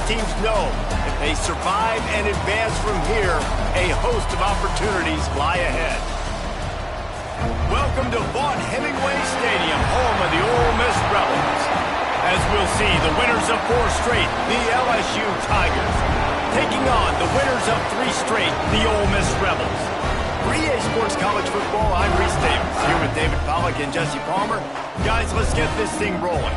teams know if they survive and advance from here, a host of opportunities lie ahead. Welcome to Vaught-Hemingway Stadium, home of the Ole Miss Rebels. As we'll see, the winners of 4 straight, the LSU Tigers, taking on the winners of 3 straight, the Ole Miss Rebels. For EA Sports College Football, I'm Reese Davis, here with David Pollack and Jesse Palmer. Guys, let's get this thing rolling.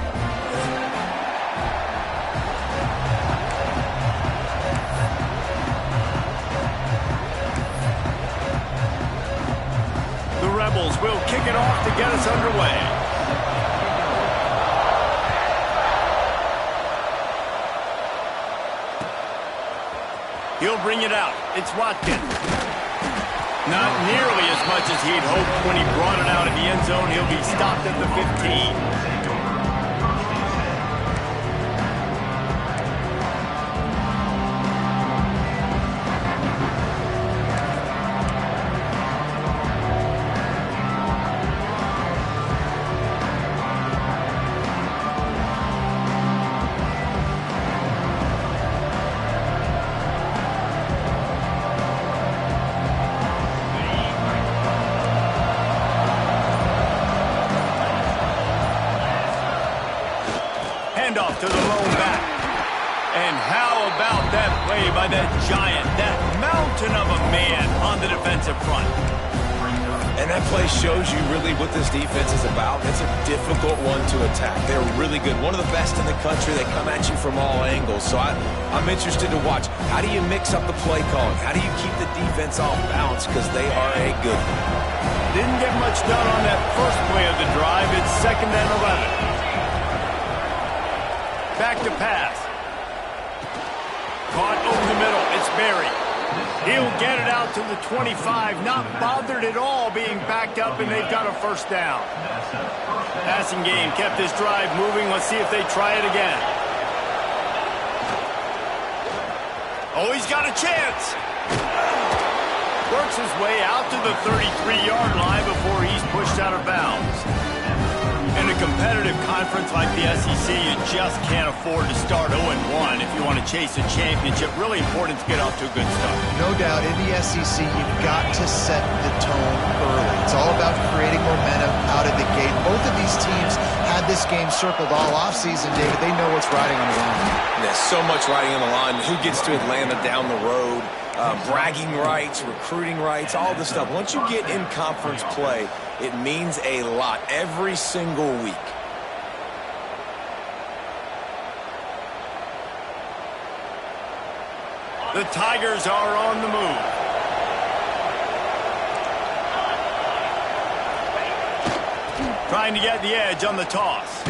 The Rebels will kick it off to get us underway. He'll bring it out. It's Watkins. Not nearly as much as he'd hoped when he brought it out of the end zone. He'll be stopped at the 15. Off to the lone back. And how about that play by that giant, that mountain of a man on the defensive front? And that play shows you really what this defense is about. It's a difficult one to attack. They're really good. One of the best in the country. They come at you from all angles. So I'm interested to watch. How do you mix up the play calling? How do you keep the defense off balance? Because they are a good one. Didn't get much done on that first play of the drive. It's 2nd and 11. Back to pass. Caught over the middle. It's Berry. He'll get it out to the 25. Not bothered at all being backed up, and they've got a first down. Passing game kept this drive moving. Let's see if they try it again. Oh, he's got a chance. Works his way out to the 33-yard line before he's pushed out of bounds. In a competitive conference like the SEC, you just can't afford to start 0-1 if you want to chase a championship. Really important to get off to a good start. No doubt, in the SEC, you've got to set the tone early. It's all about creating momentum out of the gate. Both of these teams had this game circled all offseason, David. They know what's riding on the line. There's so much riding on the line. Who gets to Atlanta down the road? Bragging rights, recruiting rights, all this stuff. Once you get in conference play, it means a lot every single week. The Tigers are on the move. Trying to get the edge on the toss.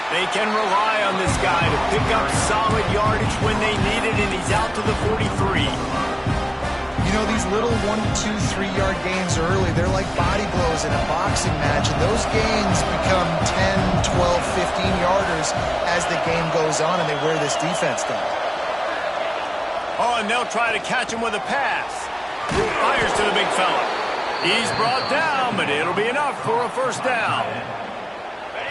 They can rely on this guy to pick up solid yardage when they need it, and he's out to the 43. You know, these little 1, 2, 3-yard gains early, they're like body blows in a boxing match, and those gains become 10, 12, 15-yarders as the game goes on, and they wear this defense down. Oh, and they'll try to catch him with a pass. Fires to the big fella. He's brought down, but it'll be enough for a first down.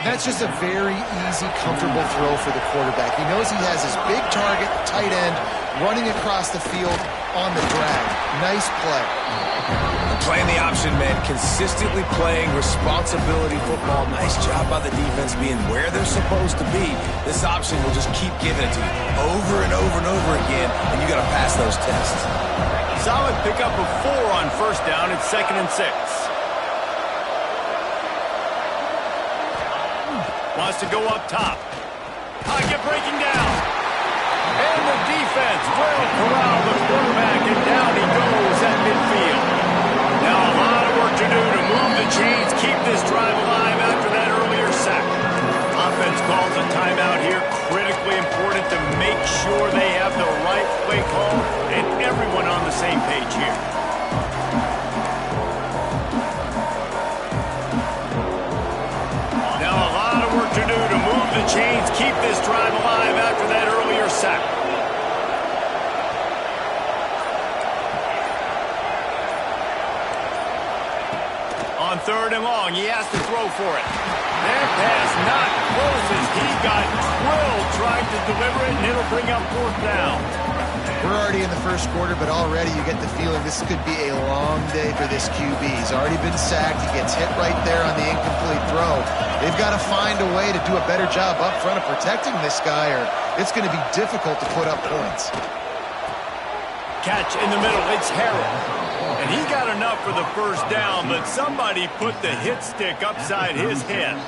That's just a very easy, comfortable throw for the quarterback. He knows he has his big target, tight end, running across the field on the drag. Nice play. Playing the option, man. Consistently playing responsibility football. Nice job by the defense being where they're supposed to be. This option will just keep giving it to you over and over and over again, and you got to pass those tests. Solid pickup of 4 on first down. It's 2nd and 6. Wants to go up top. Pocket breaking down. And the defense will corral the quarterback, and down he goes at midfield. Now a lot of work to do to move the chains, keep this drive alive after that earlier sack. Offense calls a timeout here. Critically important to make sure they have the right play call and everyone on the same page here. To do to move the chains, keep this drive alive after that earlier sack. On 3rd and long, he has to throw for it. That pass not close as he got drilled trying to deliver it, and it'll bring up fourth down. We're already in the first quarter, but already you get the feeling this could be a long day for this QB. He's already been sacked. He gets hit right there on the incomplete throw. They've got to find a way to do a better job up front of protecting this guy, or it's going to be difficult to put up points. Catch in the middle. It's Harrell. And he got enough for the first down, but somebody put the hit stick upside his head.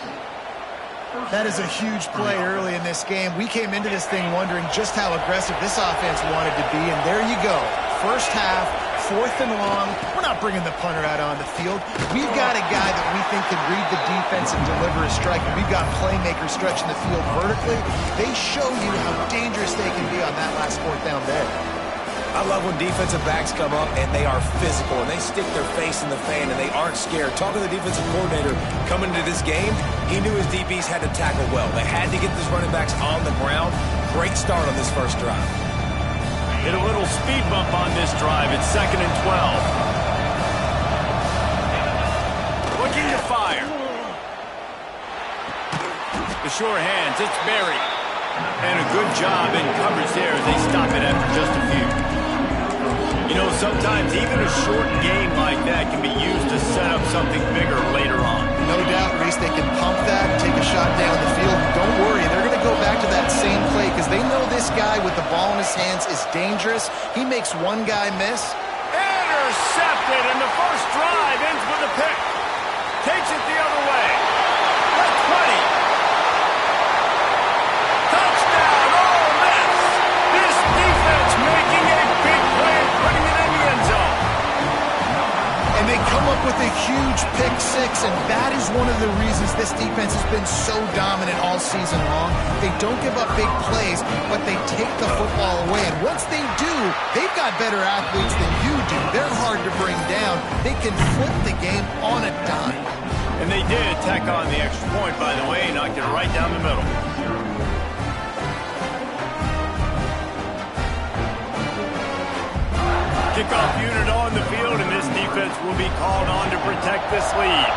That is a huge play early in this game. We came into this thing wondering just how aggressive this offense wanted to be, and there you go. First half, 4th and long. We're not bringing the punter out on the field. We've got a guy that we think can read the defense and deliver a strike, and we've got playmakers stretching the field vertically. They show you how dangerous they can be on that last 4th down there. I love when defensive backs come up and they are physical and they stick their face in the fan and they aren't scared. Talking to the defensive coordinator coming into this game, he knew his DBs had to tackle well. They had to get these running backs on the ground. Great start on this first drive. Hit a little speed bump on this drive. It's 2nd and 12. Looking to fire. The sure hands, it's Berry. And a good job in coverage there as they stop it after just a few. You know, sometimes even a short game like that can be used to set up something bigger later on. No doubt, Reese, they can pump that, take a shot down the field. Don't worry, they're going to go back to that same play because they know this guy with the ball in his hands is dangerous. He makes one guy miss. Intercepted, and the first drive ends with a pick. Takes it the other way. The 20. Touchdown, Ole Miss. This defense making a big play and putting it in the end zone. And they come up with a huge pick six, and that is one of the reasons this defense has been so dominant all season long. They don't give up big plays, but they take the football away. And once they do, they've got better athletes than you do. They're hard to bring down. They can flip the game on a dime. And they did tack on the extra point, by the way, knocked it right down the middle. Kickoff unit on the field, and this defense will be called on to protect this lead.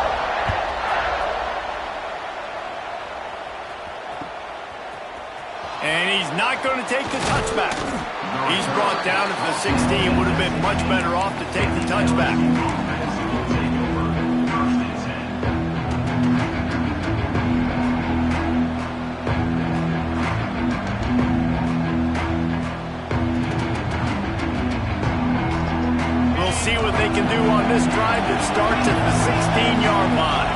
And he's not going to take the touchback. He's brought down at the 16. Would have been much better off to take the touchback. See what they can do on this drive that starts at the 16-yard line.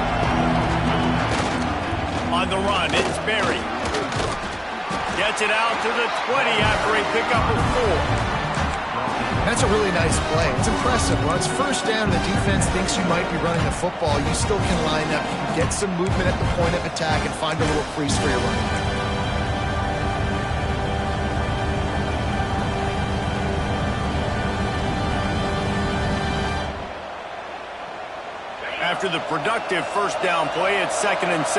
On the run, it's Berry. Gets it out to the 20 after a pickup of 4. That's a really nice play. It's impressive. When it's first down, the defense thinks you might be running the football. You still can line up, get some movement at the point of attack, and find a little crease for your running back. After the productive first down play, it's 2nd and 6.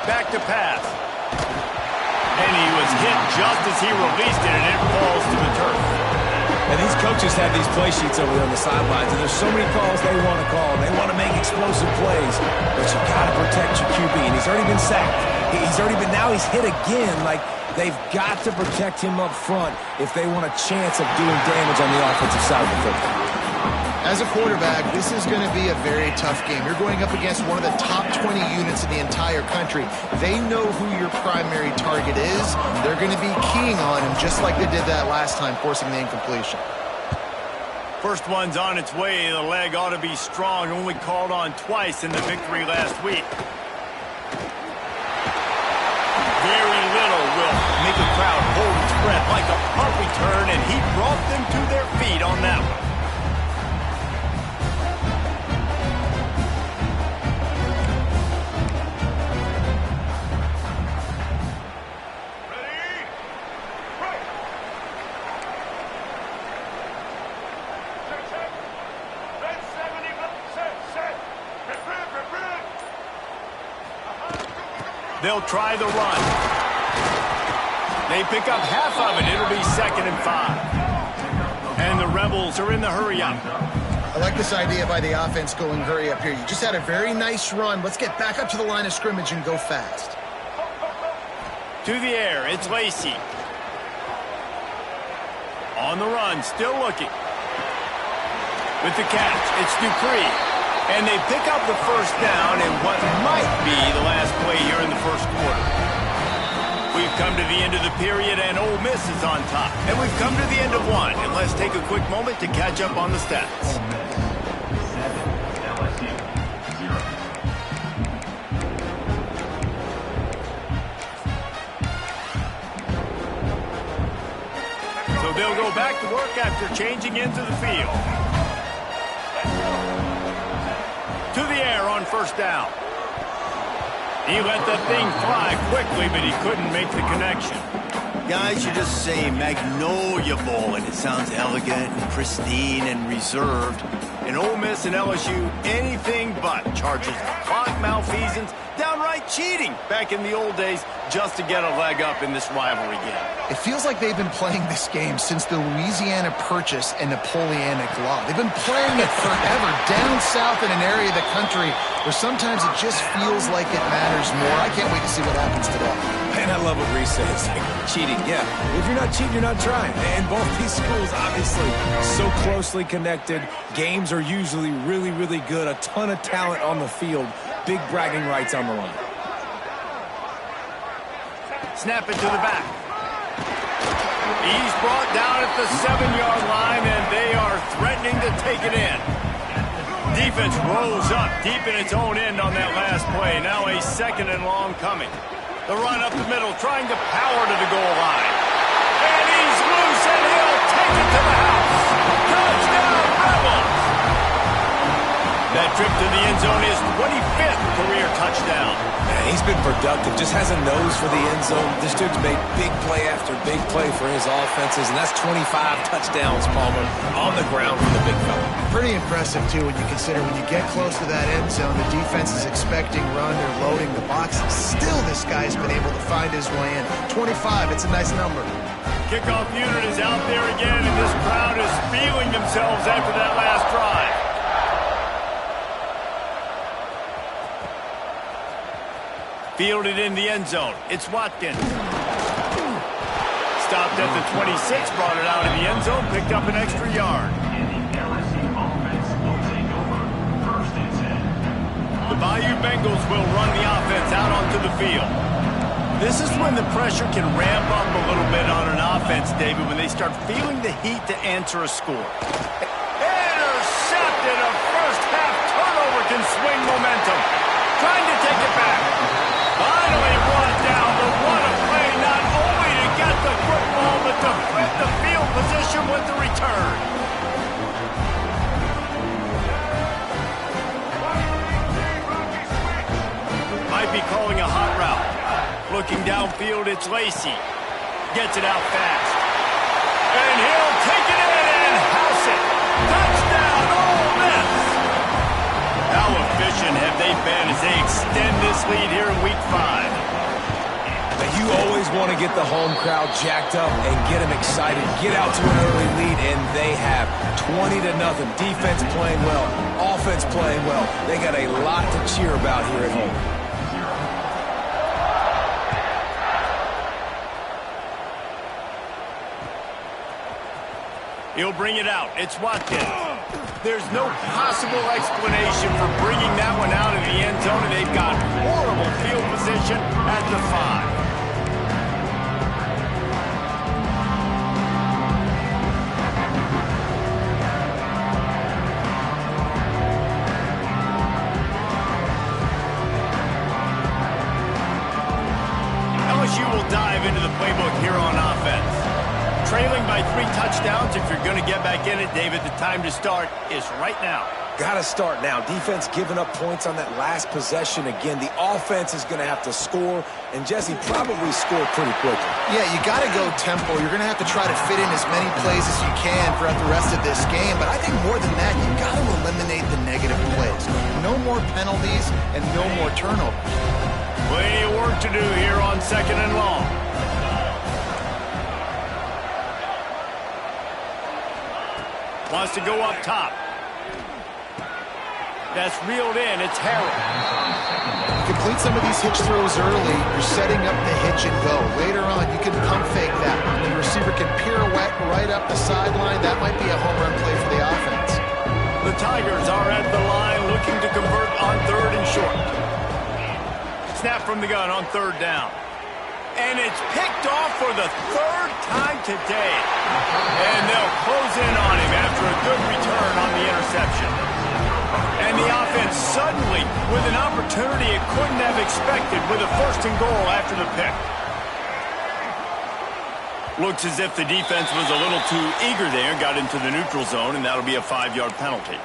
Back to pass. And he was hit just as he released it, and it falls to the turf. And these coaches have these play sheets over there on the sidelines, and there's so many calls they want to call. They want to make explosive plays, but you got to protect your QB, and he's already been sacked. Now he's hit again. Like, they've got to protect him up front if they want a chance of doing damage on the offensive side of the football. As a quarterback, this is going to be a very tough game. You're going up against one of the top 20 units in the entire country. They know who your primary target is. They're going to be keying on him just like they did that last time, forcing the incompletion. First one's on its way. The leg ought to be strong. Only called on twice in the victory last week. Very little will make a crowd hold its breath like a punt return, and he brought them to their feet on that one. They'll try the run. They pick up half of it. It'll be 2nd and 5. And the Rebels are in the hurry-up. I like this idea by the offense going hurry up here. You just had a very nice run. Let's get back up to the line of scrimmage and go fast. To the air, it's Lacy. On the run, still looking. With the catch, it's Dupree. And they pick up the first down in what might be the last play here in the first quarter. We've come to the end of the period, and Ole Miss is on top. And we've come to the end of one. And let's take a quick moment to catch up on the stats. So they'll go back to work after changing into the field. To the air on first down. He let that thing fly quickly, but he couldn't make the connection. Guys, you just say Magnolia Bowl, and it sounds elegant and pristine and reserved. In Ole Miss and LSU, anything but. Charges of clock malfeasance, downright cheating back in the old days just to get a leg up in this rivalry game. It feels like they've been playing this game since the Louisiana Purchase and Napoleonic Law. They've been playing it forever down south in an area of the country where sometimes it just feels like it matters more. I can't wait to see what happens today. And I love what Reese says. Like, cheating, yeah. If you're not cheating, you're not trying. And both these schools, obviously, so closely connected. Games are usually really, really good. A ton of talent on the field. Big bragging rights on the line. Snap it to the back. He's brought down at the 7-yard line, and they are threatening to take it in. Defense rose up deep in its own end on that last play. Now a 2nd and long coming. The run up the middle, trying to power to the goal line. And he's loose, and he'll take it to the house. Touchdown, Rebels! That trip to the end zone is 25th career touchdown. Man, he's been productive, just has a nose for the end zone. This dude's made big play after big play for his offenses, and that's 25 touchdowns, Palmer, on the ground for the big fella. Pretty impressive, too, when you consider when you get close to that end zone, the defense is expecting run, they're loading the boxes. Still, this guy's been able to find his way in. 25, it's a nice number. Kickoff unit is out there again, and this crowd is feeling themselves after that last drive. Fielded in the end zone. It's Watkins. Stopped at the 26, brought it out of the end zone, picked up an extra yard. The Bayou Bengals will run the offense out onto the field. This is when the pressure can ramp up a little bit on an offense, David, when they start feeling the heat to answer a score. Intercepted. A first-half turnover can swing momentum. Trying to take it back. Finally brought down, but what a play, not only to get the football, but to flip the field position with the return. Might be calling a hot route. Looking downfield, it's Lacy. Gets it out fast. And he'll take it in and house it. Touchdown, Ole Miss! How efficient have they been as they extend this lead here in Week 5? But you always want to get the home crowd jacked up and get them excited. Get out to an early lead, and they have 20-0. Defense playing well, offense playing well. They got a lot to cheer about here at home. He'll bring it out. It's Watkins. There's no possible explanation for bringing that one out of the end zone, and they've got horrible field position at the 5. LSU will dive into the playbook here on offense. Trailing by 3 touchdowns. If you're going to get back in it, David, the time to start is right now. Got to start now. Defense giving up points on that last possession. Again, the offense is going to have to score, and Jesse probably scored pretty quickly. Yeah, you got to go tempo. You're going to have to try to fit in as many plays as you can throughout the rest of this game, but I think more than that, you got to eliminate the negative plays. No more penalties and no more turnovers. Plenty of work to do here on 2nd and long. Wants to go up top. That's reeled in. It's Harrell. Complete some of these hitch throws early. You're setting up the hitch and go. Later on, you can pump fake that. And the receiver can pirouette right up the sideline. That might be a home run play for the offense. The Tigers are at the line looking to convert on 3rd and short. Snap from the gun on 3rd down. And it's picked off for the 3rd time today. And they'll close in on him after a good return on the interception. And the offense suddenly with an opportunity it couldn't have expected with a 1st and goal after the pick. Looks as if the defense was a little too eager there, got into the neutral zone, and that'll be a 5-yard penalty.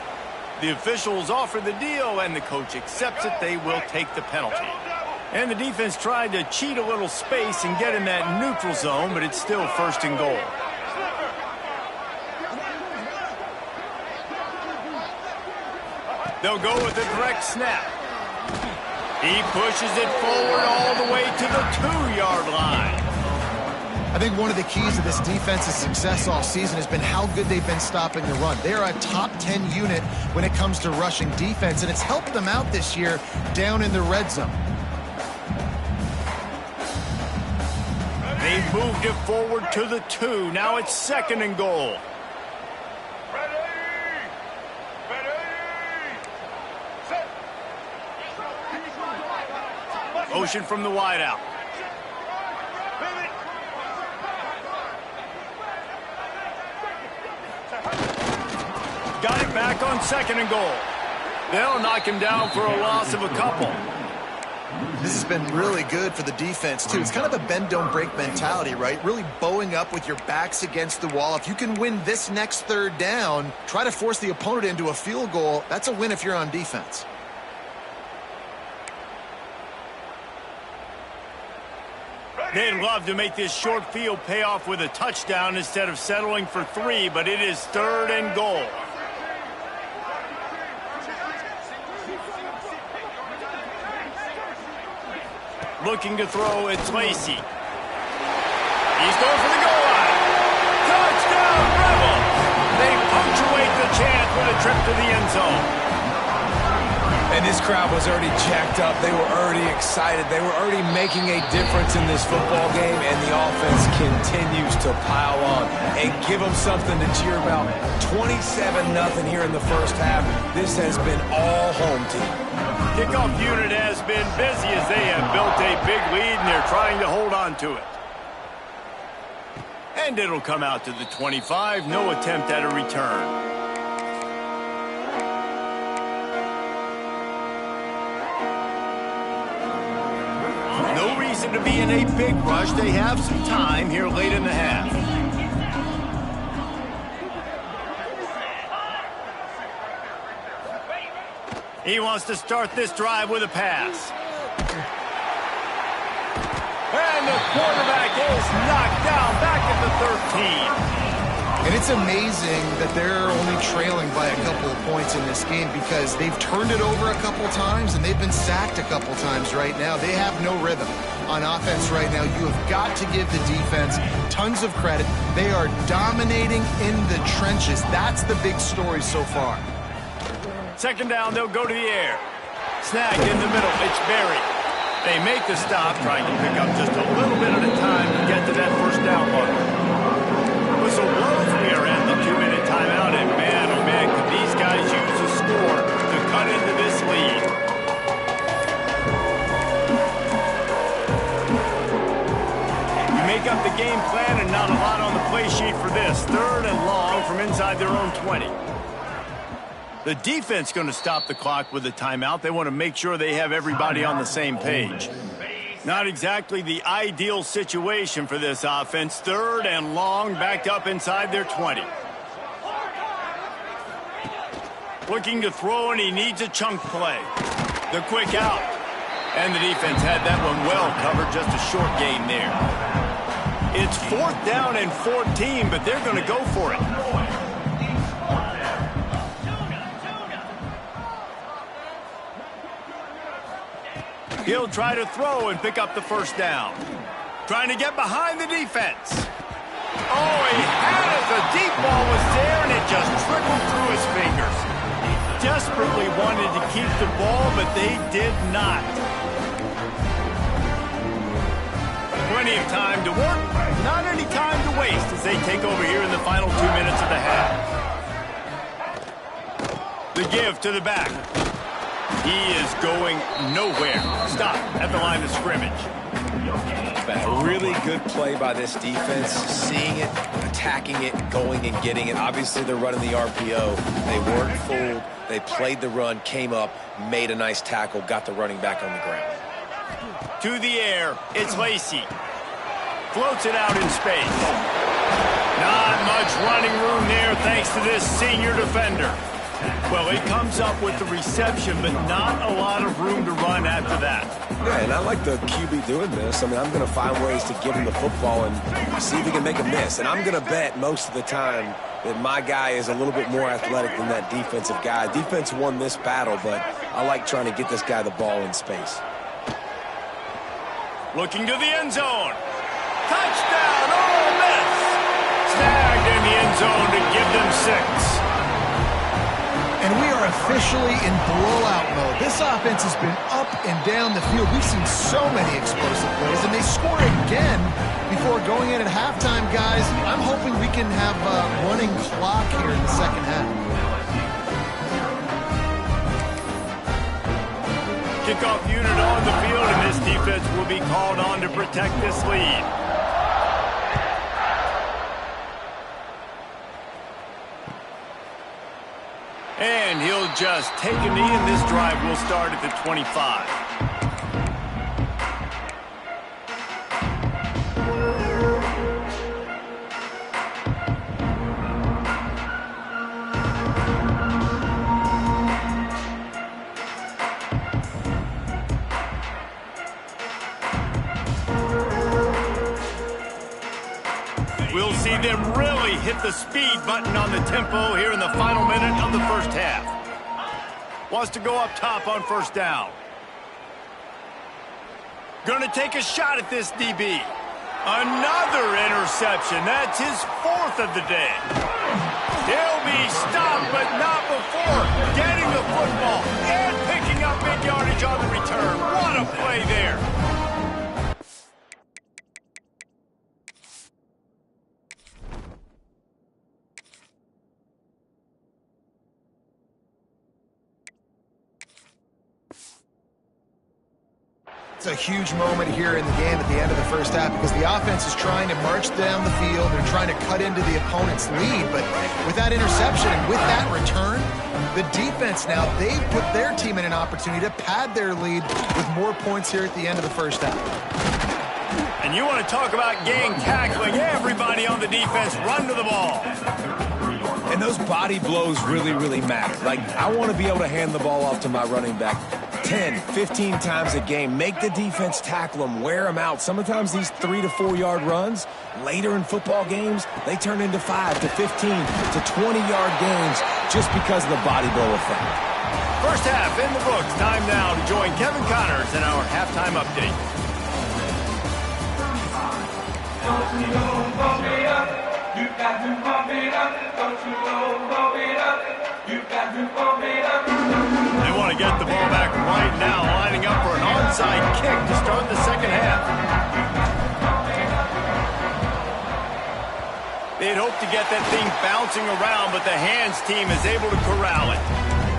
The officials offer the deal, and the coach accepts it. They will take the penalty. And the defense tried to cheat a little space and get in that neutral zone, but it's still 1st and goal. They'll go with a direct snap. He pushes it forward all the way to the 2-yard line. I think one of the keys to this defense's success all season has been how good they've been stopping the run. They're a top 10 unit when it comes to rushing defense, and it's helped them out this year down in the red zone. They've moved it forward to the 2. Now it's 2nd and goal. Motion from the wide out. Got it back on 2nd and goal. They'll knock him down for a loss of a couple. This has been really good for the defense, too. It's kind of a bend-don't-break mentality, right? Really bowing up with your backs against the wall. If you can win this next 3rd down, try to force the opponent into a field goal. That's a win if you're on defense. They'd love to make this short field pay off with a touchdown instead of settling for 3, but it is 3rd and goal. Looking to throw, it's Lacy. He's going for the goal line. Touchdown, Rebels! They punctuate the chance with a trip to the end zone. And this crowd was already jacked up. They were already excited. They were already making a difference in this football game, and the offense continues to pile on and give them something to cheer about. 27-0 here in the 1st half. This has been all home team. Kickoff unit has been busy as they have built a big lead, and they're trying to hold on to it. And it'll come out to the 25. No attempt at a return. No reason to be in a big rush. They have some time here late in the half. He wants to start this drive with a pass. And the quarterback is knocked down back at the 13. And it's amazing that they're only trailing by a couple of points in this game because they've turned it over a couple times and they've been sacked a couple times right now. They have no rhythm on offense right now. You have got to give the defense tons of credit. They are dominating in the trenches. That's the big story so far. 2nd down, they'll go to the air. Snag in the middle, it's Berry. They make the stop, trying to pick up just a little bit at a time to get to that 1st down mark. Whistle blows, we are at the 2-minute timeout, and man, oh man, could these guys use a score to cut into this lead. You make up the game plan and not a lot on the play sheet for this. 3rd and long from inside their own 20. The defense going to stop the clock with a timeout. They want to make sure they have everybody on the same page. Not exactly the ideal situation for this offense. 3rd and long, backed up inside their 20. Looking to throw, and he needs a chunk play. The quick out. And the defense had that one well covered, just a short gain there. It's 4th down and 14, but they're going to go for it. He'll try to throw and pick up the 1st down. Trying to get behind the defense. Oh, he had it. The deep ball was there, and it just trickled through his fingers. Desperately wanted to keep the ball, but they did not. Plenty of time to work, not any time to waste as they take over here in the final 2 minutes of the half. The give to the back. He is going nowhere. Stop at the line of scrimmage. A really good play by this defense, seeing it, attacking it, going and getting it. Obviously, they're running the RPO. They weren't fooled. They played the run, came up, made a nice tackle, got the running back on the ground. To the air, it's Lacy. Floats it out in space. Not much running room there thanks to this senior defender. Well, he comes up with the reception, but not a lot of room to run after that. Yeah, and I like the QB doing this. I mean, I'm going to find ways to give him the football and see if he can make a miss. And I'm going to bet most of the time that my guy is a little bit more athletic than that defensive guy. Defense won this battle, but I like trying to get this guy the ball in space. Looking to the end zone. Touchdown, Ole Miss! Snagged in the end zone to give them 6. And we are officially in blowout mode. This offense has been up and down the field. We've seen so many explosive plays, and they score again before going in at halftime, guys. I'm hoping we can have a running clock here in the second half. Kickoff unit on the field, and this defense will be called on to protect this lead. And he'll just take a knee, and this drive will start at the 25. We'll see them really hit the speed button on the tempo here in the final minute of the first half. Wants to go up top on first down. Going to take a shot at this DB. Another interception. That's his 4th of the day. He'll be stopped, but not before getting the football and picking up big yardage on the return. What a play there. It's a huge moment here in the game at the end of the first half because the offense is trying to march down the field. They're trying to cut into the opponent's lead, but with that interception and with that return, the defense now, they've put their team in an opportunity to pad their lead with more points here at the end of the first half. And you want to talk about gang tackling. Everybody on the defense run to the ball. And those body blows really, really matter. Like, I want to be able to hand the ball off to my running back 10, 15 times a game. Make the defense tackle them, wear them out. Sometimes these 3 to 4 yard runs, later in football games, they turn into 5 to 15 to 20-yard games just because of the body blow effect. First half in the books. Time now to join Kevin Connors in our halftime update. Don't you know, bump it up. You got to bump it up. Don't you know, bump it up. You got to bump it up. They want to get the ball back right now, lining up for an onside kick to start the second half. They'd hoped to get that thing bouncing around, but the hands team is able to corral it.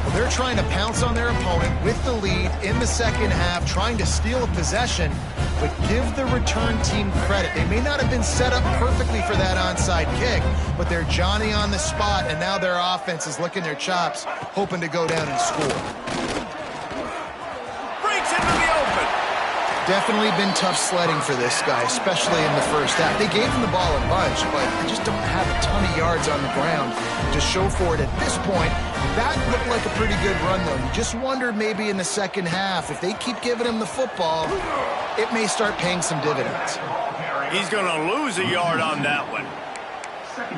Well, they're trying to pounce on their opponent with the lead in the second half, trying to steal a possession, but give the return team credit. They may not have been set up perfectly for that onside kick, but they're Johnny on the spot, and now their offense is licking their chops, hoping to go down and score. Breaks into the open. Definitely been tough sledding for this guy, especially in the first half. They gave him the ball a bunch, but they just don't have a ton of yards on the ground to show for it at this point. That looked like a pretty good run, though. You just wonder maybe in the second half, if they keep giving him the football, it may start paying some dividends. He's going to lose a yard on that one.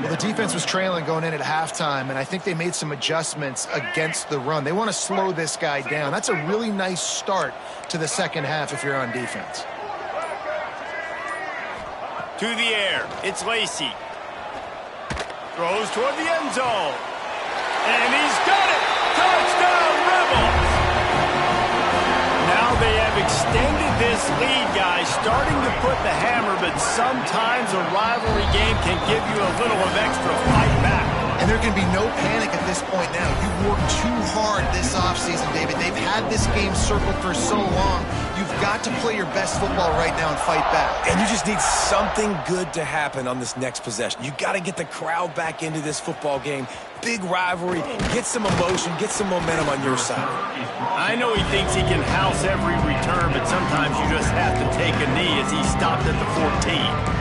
Well, the defense was trailing going in at halftime, and I think they made some adjustments against the run. They want to slow this guy down. That's a really nice start to the second half if you're on defense. To the air, it's Lacy. Throws toward the end zone. And he's got it! Touchdown, Rebels! Now they have extended this lead, guys, starting to put the hammer, but sometimes a rivalry game can give you a little of extra fight back. And there can be no panic at this point now. You've worked too hard this offseason, David. They've had this game circled for so long. You've got to play your best football right now and fight back. And you just need something good to happen on this next possession. You got to get the crowd back into this football game. Big rivalry. Get some emotion. Get some momentum on your side. I know he thinks he can house every return, but sometimes you just have to take a knee as he stopped at the 14.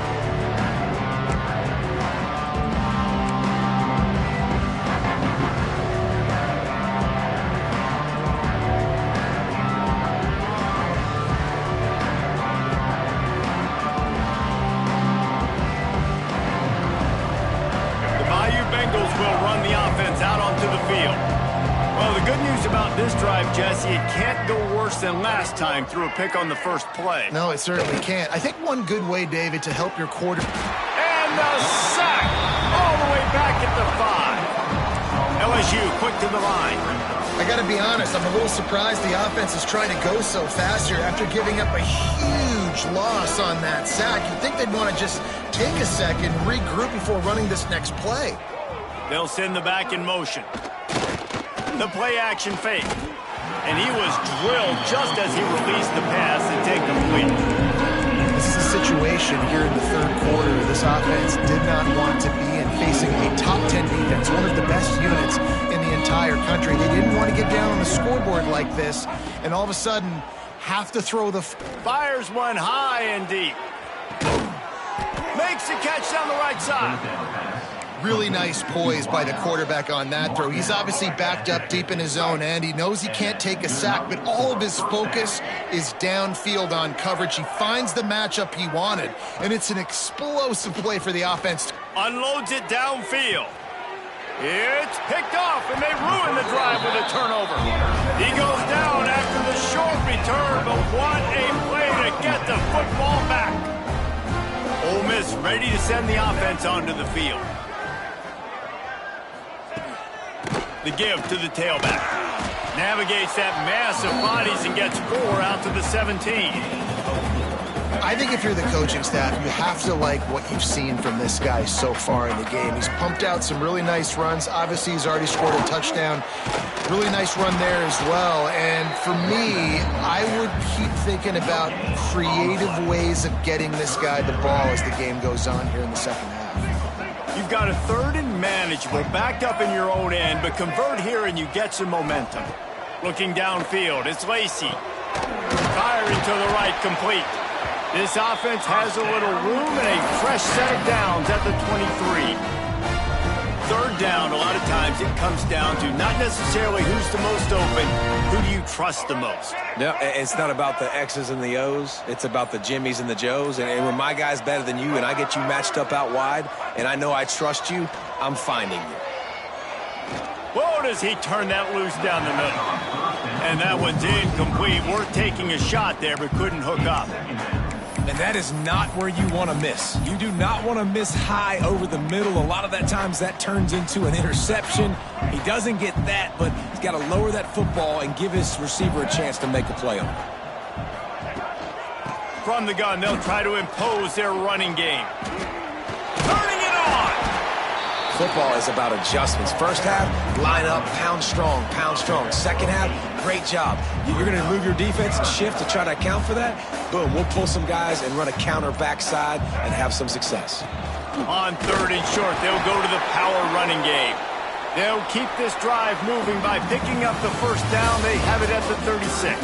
This drive, Jesse, it can't go worse than last time through a pick on the first play. No, it certainly can't. I think one good way, David, to help your quarter... And the sack! All the way back at the 5. LSU quick to the line. I got to be honest, I'm a little surprised the offense is trying to go so fast here after giving up a huge loss on that sack. You'd think they'd want to just take a second, regroup before running this next play. They'll send the back in motion. The play-action fake. And he was drilled just as he released the pass and take complete. This is a situation here in the third quarter this offense did not want to be in, facing a top 10 defense, one of the best units in the entire country. They didn't want to get down on the scoreboard like this, and all of a sudden have to throw the... Fires one high and deep. Makes the catch down the right side. Really nice poise by the quarterback on that throw. He's obviously backed up deep in his own end. He knows he can't take a sack, but all of his focus is downfield on coverage. He finds the matchup he wanted, and it's an explosive play for the offense. Unloads it downfield. It's picked off, and they ruin the drive with a turnover. He goes down after the short return, but what a play to get the football back. Ole Miss ready to send the offense onto the field. The give to the tailback. Navigates that mass of bodies and gets 4 out to the 17. I think if you're the coaching staff, you have to like what you've seen from this guy so far in the game. He's pumped out some really nice runs. Obviously, he's already scored a touchdown. Really nice run there as well. And for me, I would keep thinking about creative ways of getting this guy the ball as the game goes on here in the second half. You've got a third and manageable, backed up in your own end, but convert here and you get some momentum. Looking downfield, it's Lacy. Firing to the right, complete. This offense has a little room and a fresh set of downs at the 23. Third down, a lot of times it comes down to not necessarily who's the most open, who do you trust the most? No, it's not about the X's and the O's. It's about the Jimmies and the Joes. And when my guy's better than you and I get you matched up out wide and I know I trust you, I'm finding you. Whoa, does he turn that loose down the middle? And that one's incomplete. We're taking a shot there, but couldn't hook up. And that is not where you want to miss. You do not want to miss high over the middle. A lot of that times that turns into an interception. He doesn't get that, but he's got to lower that football and give his receiver a chance to make a play on it. From the gun, they'll try to impose their running game. Turning it on! Football is about adjustments. First half, line up, pound strong, pound strong. Second half, great job. You're going to move your defense and shift to try to account for that. Boom, we'll pull some guys and run a counter backside and have some success. On third and short, they'll go to the power running game. They'll keep this drive moving by picking up the first down. They have it at the 36.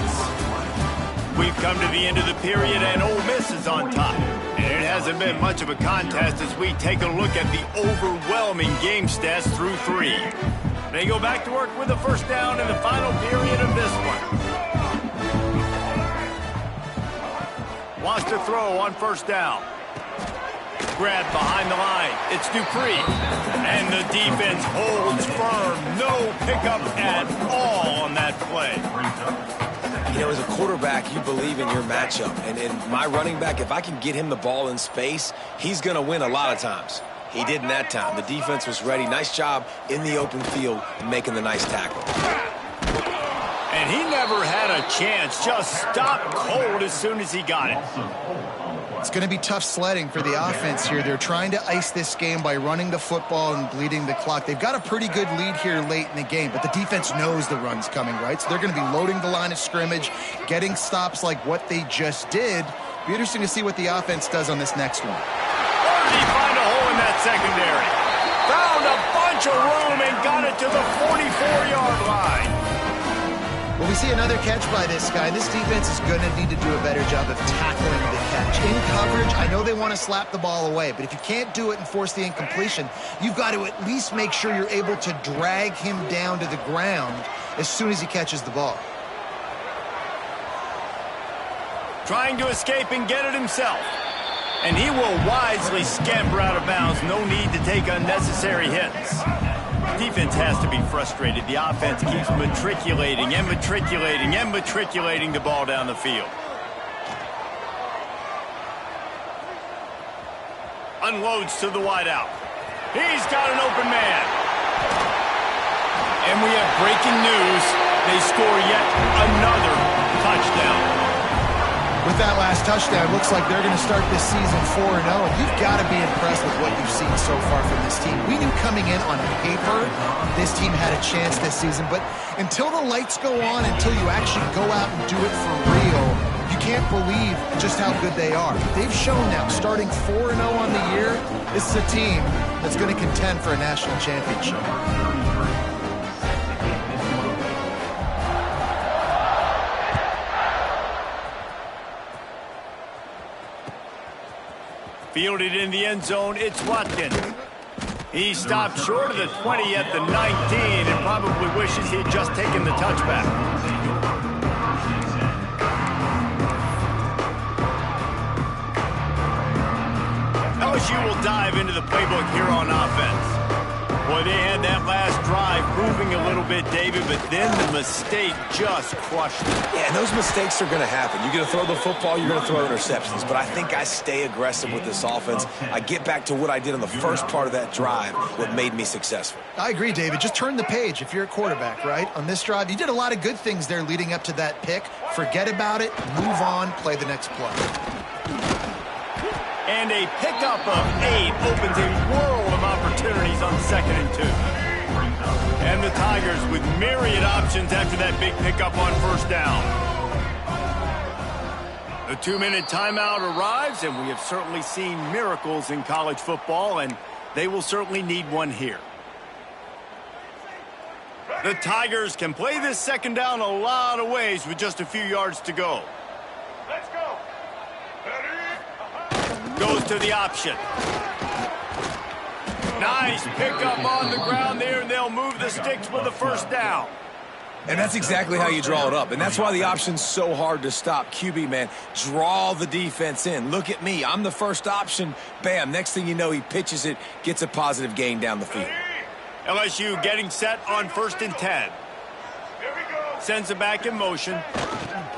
We've come to the end of the period, and Ole Miss is on top. And it hasn't been much of a contest as we take a look at the overwhelming game stats through 3. They go back to work with a first down in the final period of this one. Wants to throw on first down. Grabbed behind the line. It's Dupree. And the defense holds firm. No pickup at all on that play. You know, as a quarterback, you believe in your matchup. And in my running back, if I can get him the ball in space, he's going to win a lot of times. He didn't that time. The defense was ready. Nice job in the open field making the nice tackle. And he never had a chance. Just stopped cold as soon as he got it. It's going to be tough sledding for the offense here. They're trying to ice this game by running the football and bleeding the clock. They've got a pretty good lead here late in the game, but the defense knows the run's coming, right? So they're going to be loading the line of scrimmage, getting stops like what they just did. Be interesting to see what the offense does on this next one. Or did he find a hole in that secondary? Found a bunch of room and got it to the 44-yard line. Well, we see another catch by this guy. This defense is going to need to do a better job of tackling the catch. In coverage, I know they want to slap the ball away, but if you can't do it and force the incompletion, you've got to at least make sure you're able to drag him down to the ground as soon as he catches the ball. Trying to escape and get it himself. And he will wisely scamper out of bounds. No need to take unnecessary hits. Defense has to be frustrated. The offense keeps matriculating and matriculating and matriculating the ball down the field. Unloads to the wideout. He's got an open man. And we have breaking news. They score yet another touchdown. With that last touchdown, it looks like they're going to start this season 4-0. You've got to be impressed with what you've seen so far from this team. We knew coming in on paper this team had a chance this season, but until the lights go on, until you actually go out and do it for real, you can't believe just how good they are. They've shown now, starting 4-0 on the year, this is a team that's going to contend for a national championship. Fielded in the end zone, it's Watkins. He stopped short of the 20 at the 19 and probably wishes he'd just taken the touchback. LSU will dive into the playbook here on offense. Boy, they had that last drive proving a little bit, David, but then the mistake just crushed it. Yeah, and those mistakes are going to happen. You're going to throw the football, you're going to throw interceptions. But I think I stay aggressive with this offense. I get back to what I did on the first part of that drive, what made me successful. I agree, David. Just turn the page if you're a quarterback, right? On this drive, you did a lot of good things there leading up to that pick. Forget about it, move on, play the next play. And a pickup of 8 opens a world of opportunities on 2nd and 2. And the Tigers with myriad options after that big pickup on first down. The 2-minute timeout arrives, and we have certainly seen miracles in college football, and they will certainly need one here. The Tigers can play this second down a lot of ways with just a few yards to go. Let's go. Goes to the option. Nice pickup on the ground there, and they'll move the sticks with the first down. And that's exactly how you draw it up. And that's why the option's so hard to stop. QB, man, draw the defense in. Look at me. I'm the first option. Bam. Next thing you know, he pitches it, gets a positive gain down the field. LSU getting set on 1st and 10. Sends it back in motion.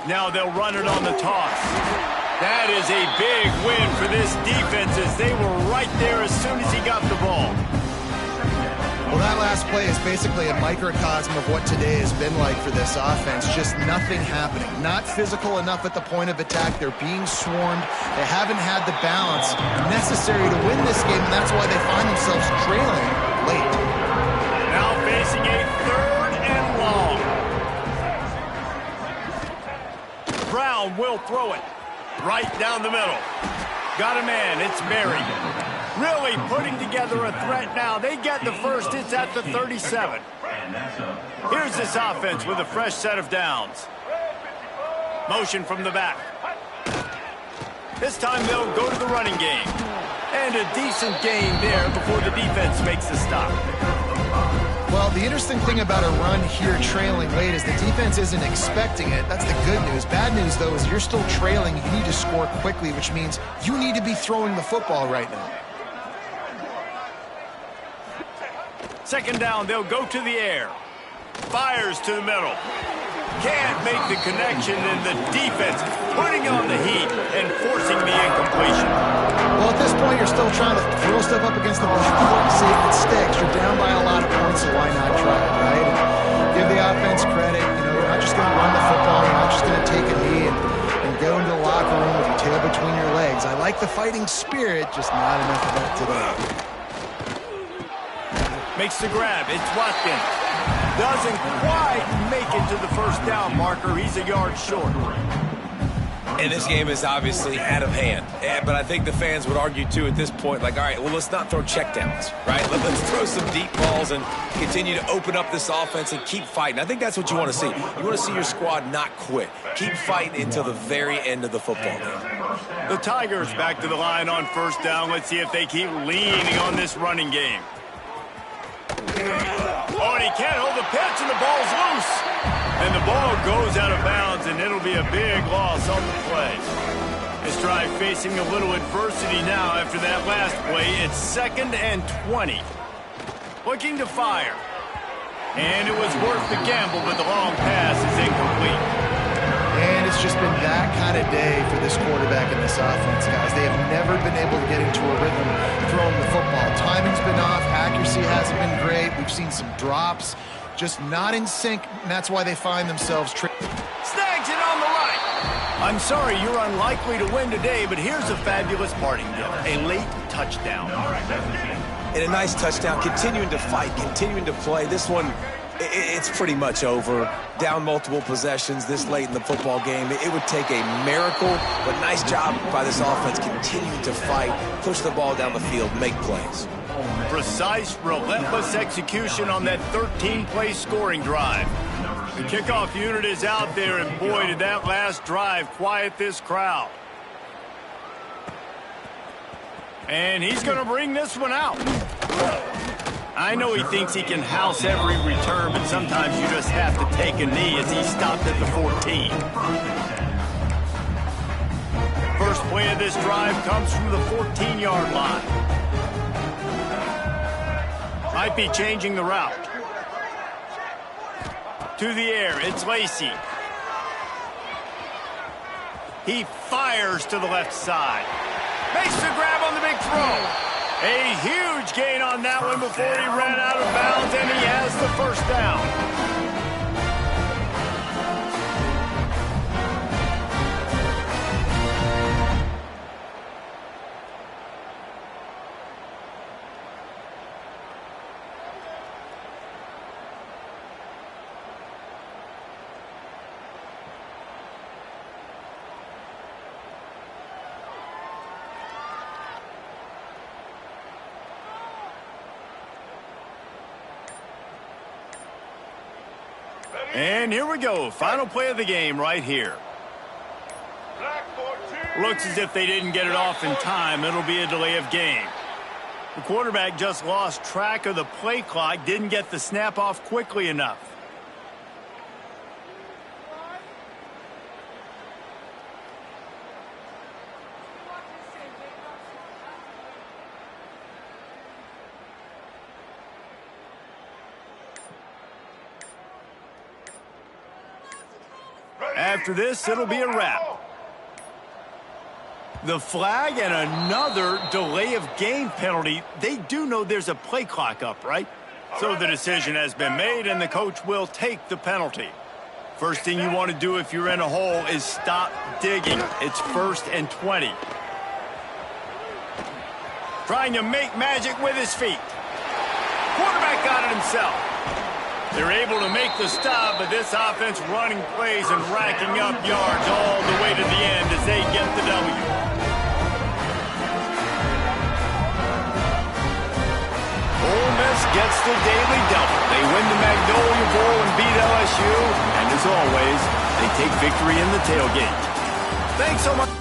Now they'll run it on the toss. That is a big win for this defense as they were right there as soon as he got the ball. Well, that last play is basically a microcosm of what today has been like for this offense. Just nothing happening. Not physical enough at the point of attack. They're being swarmed. They haven't had the balance necessary to win this game, and that's why they find themselves trailing late. Now facing a 3rd and long. Brown will throw it. Right down the middle. Got a man. It's Mary. Really putting together a threat now. They get the first. It's at the 37. Here's this offense with a fresh set of downs. Motion from the back. This time they'll go to the running game. And a decent gain there before the defense makes the stop. Well, the interesting thing about a run here trailing late is the defense isn't expecting it. That's the good news. Bad news, though, is you're still trailing. You need to score quickly, which means you need to be throwing the football right now. 2nd down, they'll go to the air. Fires to the middle. can't make the connection, and the defense putting on the heat and forcing the incompletion. Well, at this point, you're still trying to throw stuff up against the board to see if it sticks. You're down by a lot of points, so why not try it, right? And give the offense credit. You know, you're not just going to run the football. You're not just going to take a knee and go into the locker room with your tail between your legs. I like the fighting spirit, just not enough of that today. Makes the grab. It's Watkins. Doesn't quite make it to the first down marker. He's a yard short. And this game is obviously out of hand. But I think the fans would argue, too, at this point, like, all right, well, let's not throw checkdowns, right? Let's throw some deep balls and continue to open up this offense and keep fighting. I think that's what you want to see. You want to see your squad not quit. Keep fighting until the very end of the football game. The Tigers back to the line on first down. Let's see if they keep leaning on this running game. Oh, and he can't hold the pitch, and the ball's loose. And the ball goes out of bounds, and it'll be a big loss on the play. This drive facing a little adversity now after that last play. It's 2nd and 20. Looking to fire. And it was worth the gamble, but the long pass is incomplete. And it's just been that kind of day for this quarterback and this offense, guys. They have never been able to get into a rhythm throwing the football. Timing's been off. Accuracy hasn't been great. We've seen some drops. Just not in sync, and that's why they find themselves snags it on the right. I'm sorry you're unlikely to win today, but here's a fabulous parting gift. A late touchdown. And a nice touchdown, continuing to fight, continuing to play. This one, it's pretty much over. Down multiple possessions this late in the football game. It would take a miracle, but nice job by this offense continuing to fight, push the ball down the field, make plays. Precise, relentless execution on that 13-play scoring drive. The kickoff unit is out there, and boy, did that last drive quiet this crowd. And he's going to bring this one out. I know he thinks he can house every return, but sometimes you just have to take a knee as he stopped at the 14. First play of this drive comes from the 14-yard line. Might be changing the route. To the air, it's Lacy. He fires to the left side. Makes the grab on the big throw. A huge gain on that one before he ran out of bounds, and he has the first down. And here we go. Final play of the game right here. Looks as if they didn't get it off in time. It'll be a delay of game. The quarterback just lost track of the play clock, didn't get the snap off quickly enough. After this, it'll be a wrap. The flag and another delay of game penalty. They do know there's a play clock up, right? So the decision has been made, and the coach will take the penalty. First thing you want to do if you're in a hole is stop digging. It's 1st and 20. Trying to make magic with his feet. Quarterback got it himself. They're able to make the stop, but this offense running plays and racking up yards all the way to the end as they get the W. Ole Miss gets the daily double. They win the Magnolia Bowl and beat LSU. And as always, they take victory in the tailgate. Thanks so much.